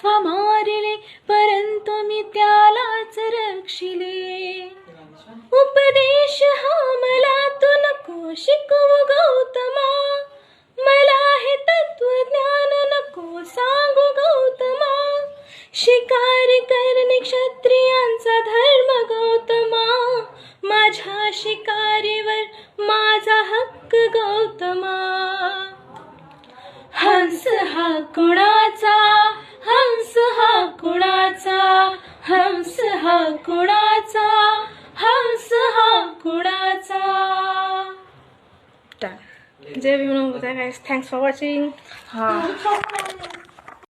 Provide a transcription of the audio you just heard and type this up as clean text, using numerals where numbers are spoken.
अथवा मारिले परंतु मी त्यालाच रक्षिले. उपदेश हा मला तू नको शिकवू गौतमा, मला हे तत्वज्ञान नको सांगू गौतमा. शिकार करणे क्षत्रियांचा धर्म गौतमा, माझ्या शिकारीवर माझा हक्क गौतमा. हंस हा कुणाचा, हंस हा कुणाचा, हंस हा कुणाचा, हंस हा कुणाचा. जय Bhim. Guys, thanks for watching.